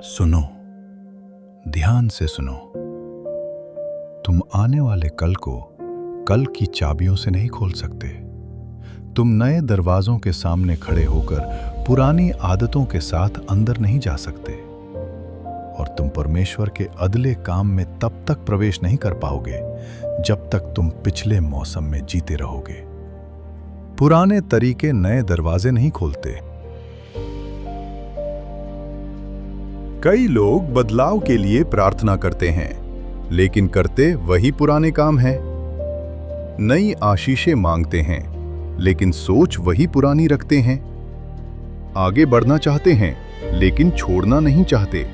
सुनो, ध्यान से सुनो। तुम आने वाले कल को कल की चाबियों से नहीं खोल सकते। तुम नए दरवाजों के सामने खड़े होकर पुरानी आदतों के साथ अंदर नहीं जा सकते। और तुम परमेश्वर के अदले काम में तब तक प्रवेश नहीं कर पाओगे जब तक तुम पिछले मौसम में जीते रहोगे। पुराने तरीके नए दरवाजे नहीं खोलते। कई लोग बदलाव के लिए प्रार्थना करते हैं, लेकिन करते वही पुराने काम हैं। नई आशीषें मांगते हैं, लेकिन सोच वही पुरानी रखते हैं। आगे बढ़ना चाहते हैं, लेकिन छोड़ना नहीं चाहते।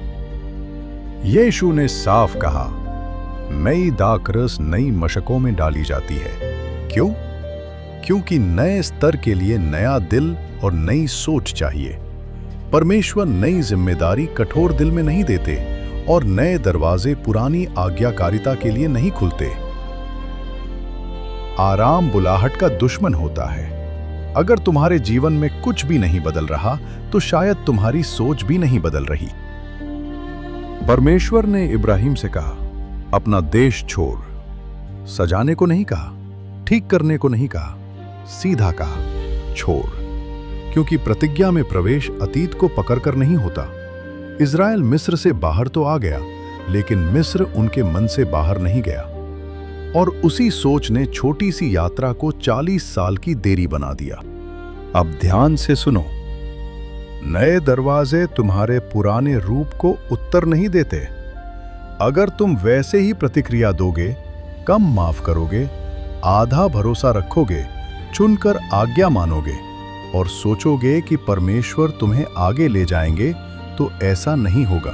यीशु ने साफ कहा, नई दाखरस नई मशकों में डाली जाती है। क्यों? क्योंकि नए स्तर के लिए नया दिल और नई सोच चाहिए। परमेश्वर नई जिम्मेदारी कठोर दिल में नहीं देते और नए दरवाजे पुरानी आज्ञाकारिता के लिए नहीं खुलते। आराम बुलाहट का दुश्मन होता है। अगर तुम्हारे जीवन में कुछ भी नहीं बदल रहा, तो शायद तुम्हारी सोच भी नहीं बदल रही। परमेश्वर ने इब्राहिम से कहा, अपना देश छोड़। सजाने को नहीं कहा, ठीक करने को नहीं कहा, सीधा कहा, छोड़। क्योंकि प्रतिज्ञा में प्रवेश अतीत को पकड़कर नहीं होता। इज़राइल मिस्र से बाहर तो आ गया, लेकिन मिस्र उनके मन से बाहर नहीं गया। और उसी सोच ने छोटी सी यात्रा को 40 साल की देरी बना दिया। अब ध्यान से सुनो, नए दरवाजे तुम्हारे पुराने रूप को उत्तर नहीं देते। अगर तुम वैसे ही प्रतिक्रिया दोगे, कम माफ करोगे, आधा भरोसा रखोगे, चुनकर आज्ञा मानोगे और सोचोगे कि परमेश्वर तुम्हें आगे ले जाएंगे, तो ऐसा नहीं होगा।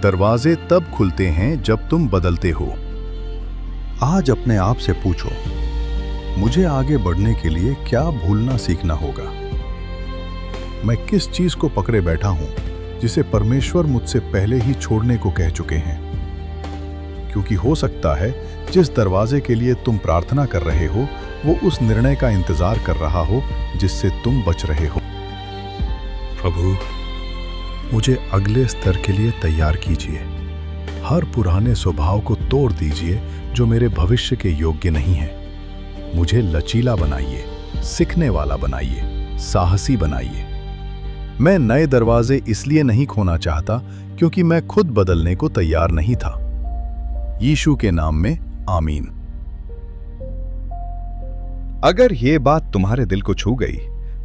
दरवाजे तब खुलते हैं जब तुम बदलते हो। आज अपने आप से पूछो, मुझे आगे बढ़ने के लिए क्या भूलना सीखना होगा? मैं किस चीज को पकड़े बैठा हूं जिसे परमेश्वर मुझसे पहले ही छोड़ने को कह चुके हैं? क्योंकि हो सकता है जिस दरवाजे के लिए तुम प्रार्थना कर रहे हो, वो उस निर्णय का इंतजार कर रहा हो जिससे तुम बच रहे हो। प्रभु, मुझे अगले स्तर के लिए तैयार कीजिए। हर पुराने स्वभाव को तोड़ दीजिए जो मेरे भविष्य के योग्य नहीं है। मुझे लचीला बनाइए, सीखने वाला बनाइए, साहसी बनाइए। मैं नए दरवाजे इसलिए नहीं खोना चाहता क्योंकि मैं खुद बदलने को तैयार नहीं था। यीशु के नाम में आमीन। अगर ये बात तुम्हारे दिल को छू गई,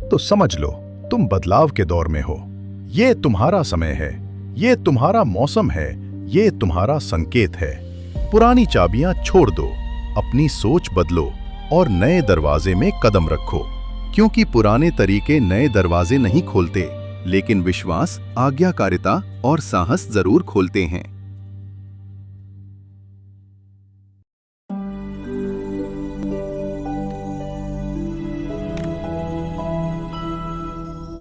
तो समझ लो तुम बदलाव के दौर में हो। ये तुम्हारा समय है, ये तुम्हारा मौसम है, ये तुम्हारा संकेत है। पुरानी चाबियां छोड़ दो, अपनी सोच बदलो और नए दरवाजे में कदम रखो। क्योंकि पुराने तरीके नए दरवाजे नहीं खोलते, लेकिन विश्वास, आज्ञाकारिता और साहस जरूर खोलते हैं।